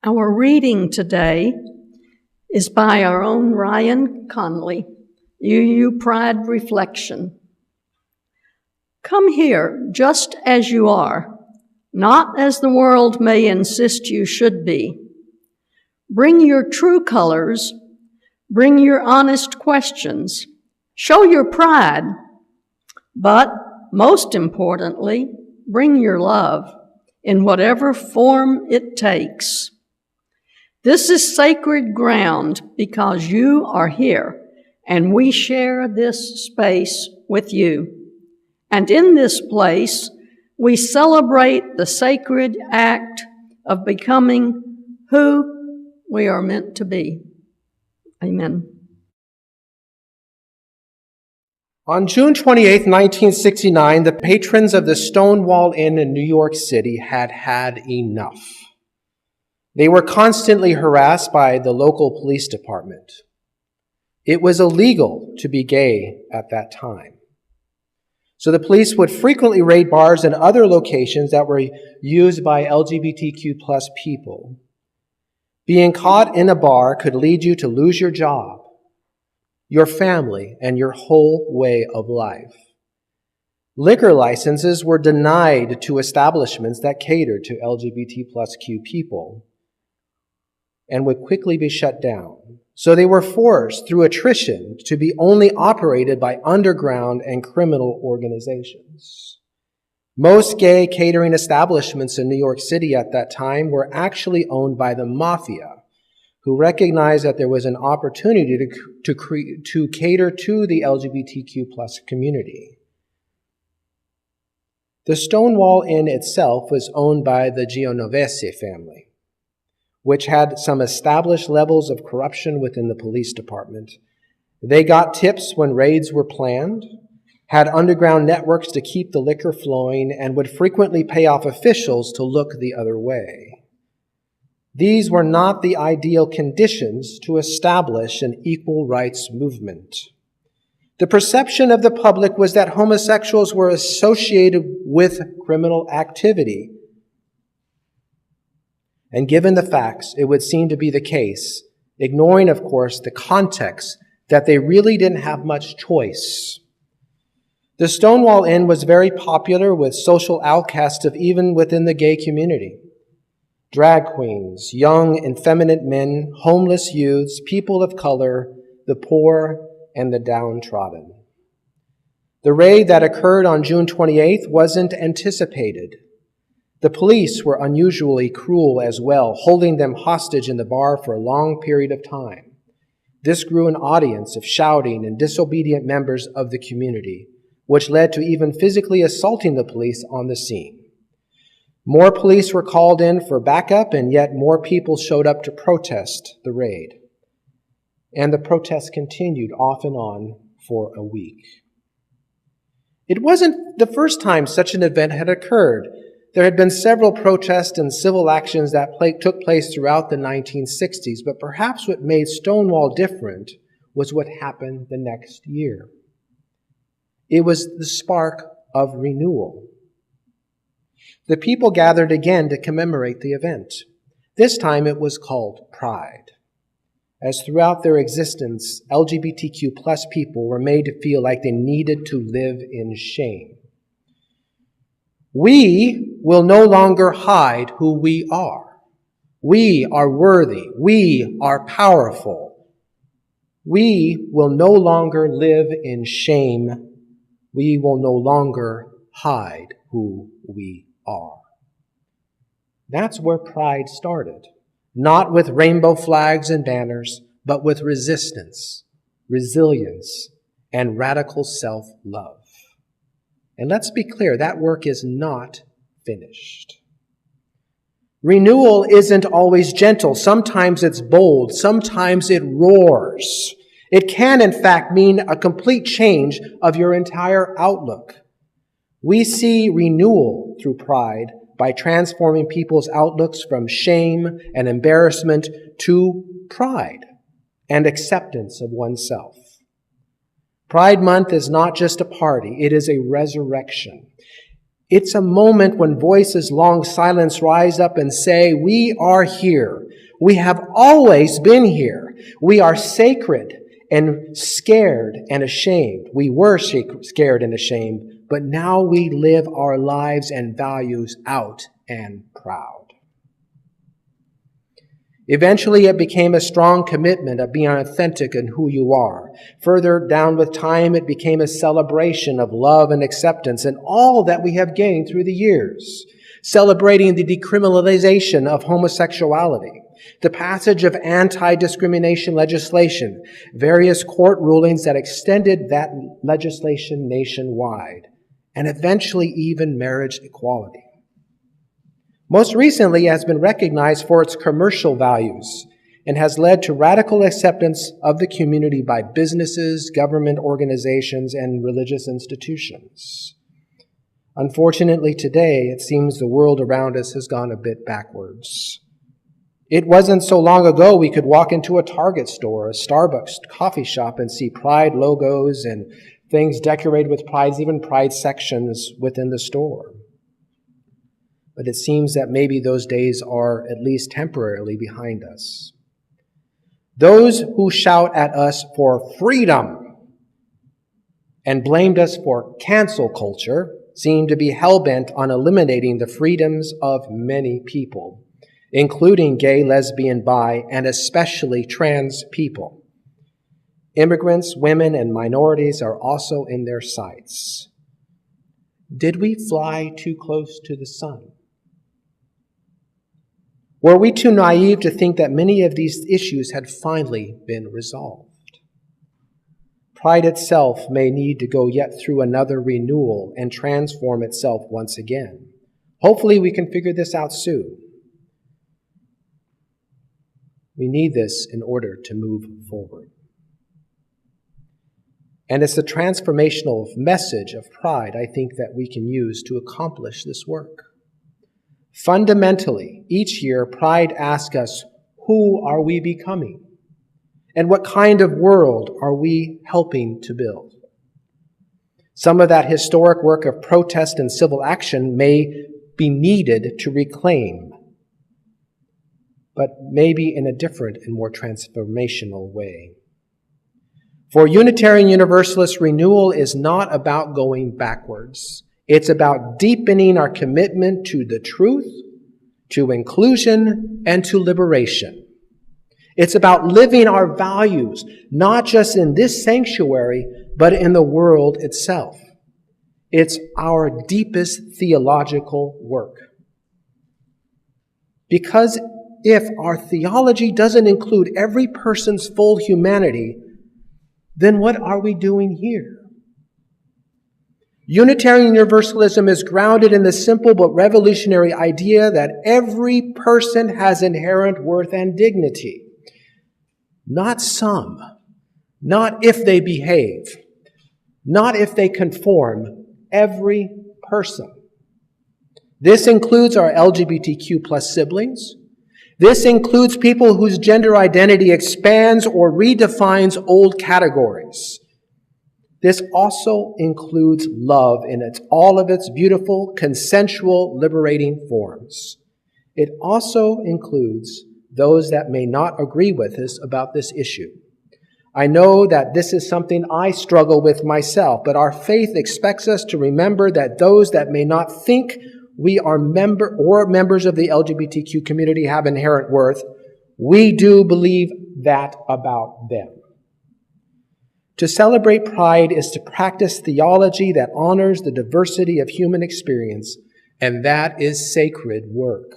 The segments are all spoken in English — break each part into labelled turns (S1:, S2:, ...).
S1: Our reading today is by our own Ryan Conley, UU Pride Reflection. Come here just as you are, not as the world may insist you should be. Bring your true colors, bring your honest questions, show your pride, but most importantly, bring your love in whatever form it takes. This is sacred ground because you are here and we share this space with you. And in this place, we celebrate the sacred act of becoming who we are meant to be. Amen.
S2: On June 28, 1969, the patrons of the Stonewall Inn in New York City had had enough. They were constantly harassed by the local police department. It was illegal to be gay at that time. So the police would frequently raid bars and other locations that were used by LGBTQ plus people. Being caught in a bar could lead you to lose your job, your family, and your whole way of life. Liquor licenses were denied to establishments that catered to LGBT plus Q people and would quickly be shut down. So they were forced through attrition to be only operated by underground and criminal organizations. Most gay catering establishments in New York City at that time were actually owned by the mafia, who recognized that there was an opportunity to cater to the LGBTQ plus community. The Stonewall Inn itself was owned by the Genovese family, which had some established levels of corruption within the police department. They got tips when raids were planned, had underground networks to keep the liquor flowing, and would frequently pay off officials to look the other way. These were not the ideal conditions to establish an equal rights movement. The perception of the public was that homosexuals were associated with criminal activity. And given the facts, it would seem to be the case, ignoring, of course, the context that they really didn't have much choice. The Stonewall Inn was very popular with social outcasts of even within the gay community. Drag queens, young, effeminate men, homeless youths, people of color, the poor, and the downtrodden. The raid that occurred on June 28th wasn't anticipated. The police were unusually cruel as well, holding them hostage in the bar for a long period of time. This grew an audience of shouting and disobedient members of the community, which led to even physically assaulting the police on the scene. More police were called in for backup, and yet more people showed up to protest the raid. And the protests continued off and on for a week. It wasn't the first time such an event had occurred. There had been several protests and civil actions that took place throughout the 1960s, but perhaps what made Stonewall different was what happened the next year. It was the spark of renewal. The people gathered again to commemorate the event. This time it was called Pride, as throughout their existence, LGBTQ plus people were made to feel like they needed to live in shame. We will no longer hide who we are. We are worthy. We are powerful. We will no longer live in shame. We will no longer hide who we are. That's where Pride started. Not with rainbow flags and banners, but with resistance, resilience, and radical self-love. And let's be clear, that work is not finished. Renewal isn't always gentle. Sometimes it's bold. Sometimes it roars. It can, in fact, mean a complete change of your entire outlook. We see renewal through Pride by transforming people's outlooks from shame and embarrassment to pride and acceptance of oneself. Pride Month is not just a party, it is a resurrection. It's a moment when voices long silenced rise up and say, we are here. We have always been here. We are sacred and scared and ashamed. We were scared and ashamed, but now we live our lives and values out and proud. Eventually, it became a strong commitment of being authentic in who you are. Further down with time, it became a celebration of love and acceptance and all that we have gained through the years, celebrating the decriminalization of homosexuality, the passage of anti-discrimination legislation, various court rulings that extended that legislation nationwide, and eventually even marriage equality. Most recently, it has been recognized for its commercial values and has led to radical acceptance of the community by businesses, government organizations, and religious institutions. Unfortunately, today, it seems the world around us has gone a bit backwards. It wasn't so long ago we could walk into a Target store, a Starbucks coffee shop, and see Pride logos and things decorated with prides, even Pride sections within the store. But it seems that maybe those days are at least temporarily behind us. Those who shout at us for freedom and blamed us for cancel culture seem to be hell-bent on eliminating the freedoms of many people, including gay, lesbian, bi, and especially trans people. Immigrants, women, and minorities are also in their sights. Did we fly too close to the sun? Were we too naive to think that many of these issues had finally been resolved? Pride itself may need to go yet through another renewal and transform itself once again. Hopefully we can figure this out soon. We need this in order to move forward. And it's the transformational message of Pride, I think, that we can use to accomplish this work. Fundamentally, each year, Pride asks us, who are we becoming? And what kind of world are we helping to build? Some of that historic work of protest and civil action may be needed to reclaim, but maybe in a different and more transformational way. For Unitarian Universalist, renewal is not about going backwards. It's about deepening our commitment to the truth, to inclusion, and to liberation. It's about living our values, not just in this sanctuary, but in the world itself. It's our deepest theological work. Because if our theology doesn't include every person's full humanity, then what are we doing here? Unitarian Universalism is grounded in the simple but revolutionary idea that every person has inherent worth and dignity. Not some, not if they behave, not if they conform, every person. This includes our LGBTQ plus siblings. This includes people whose gender identity expands or redefines old categories. This also includes love in all of its beautiful, consensual, liberating forms. It also includes those that may not agree with us about this issue. I know that this is something I struggle with myself, but our faith expects us to remember that those that may not think we are members of the LGBTQ community have inherent worth, we do believe that about them. To celebrate Pride is to practice theology that honors the diversity of human experience, and that is sacred work.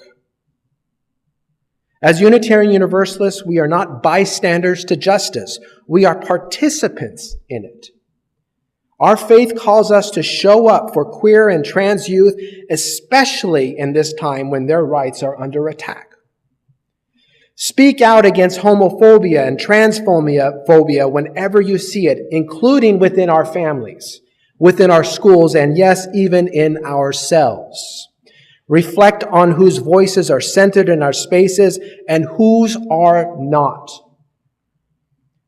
S2: As Unitarian Universalists, we are not bystanders to justice. We are participants in it. Our faith calls us to show up for queer and trans youth, especially in this time when their rights are under attack. Speak out against homophobia and transphobia whenever you see it, including within our families, within our schools, and yes, even in ourselves. Reflect on whose voices are centered in our spaces and whose are not.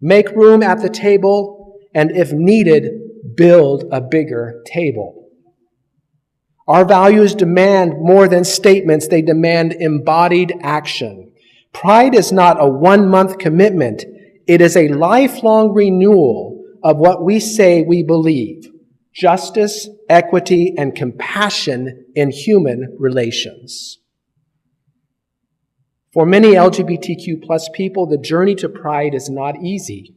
S2: Make room at the table, and if needed, build a bigger table. Our values demand more than statements. They demand embodied action. Pride is not a one-month commitment. It is a lifelong renewal of what we say we believe: justice, equity, and compassion in human relations. For many LGBTQ plus people, the journey to pride is not easy.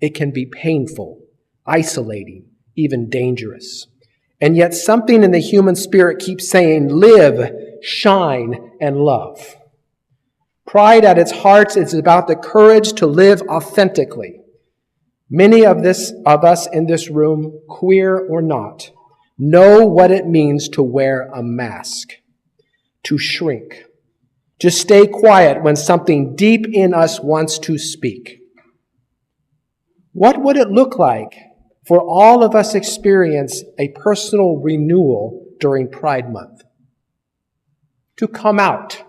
S2: It can be painful, isolating, even dangerous. And yet something in the human spirit keeps saying, live, shine, and love. Pride at its heart is about the courage to live authentically. Many of us in this room, queer or not, know what it means to wear a mask, to shrink, to stay quiet when something deep in us wants to speak. What would it look like for all of us experience a personal renewal during Pride Month? To come out,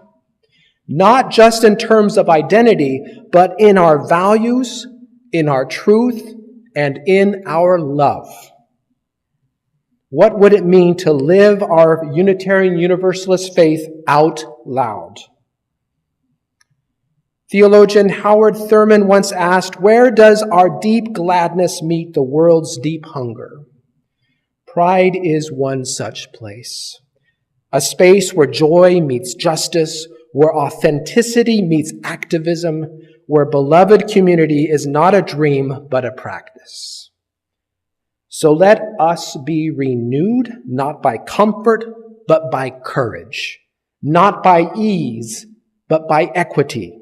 S2: not just in terms of identity, but in our values, in our truth, and in our love. What would it mean to live our Unitarian Universalist faith out loud? Theologian Howard Thurman once asked, where does our deep gladness meet the world's deep hunger? Pride is one such place. A space where joy meets justice, where authenticity meets activism, where beloved community is not a dream but a practice. So let us be renewed, not by comfort, but by courage, not by ease, but by equity,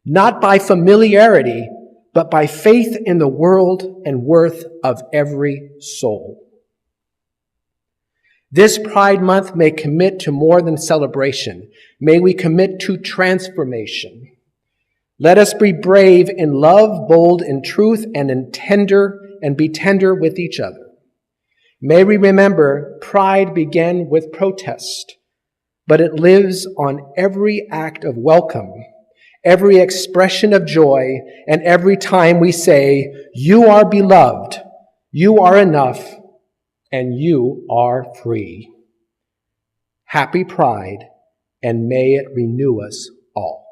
S2: not by familiarity, but by faith in the world and worth of every soul. This Pride Month may commit to more than celebration. May we commit to transformation. Let us be brave in love, bold in truth, and be tender with each other. May we remember pride began with protest, but it lives on every act of welcome, every expression of joy, and every time we say, you are beloved, you are enough, and you are free. Happy Pride, and may it renew us all.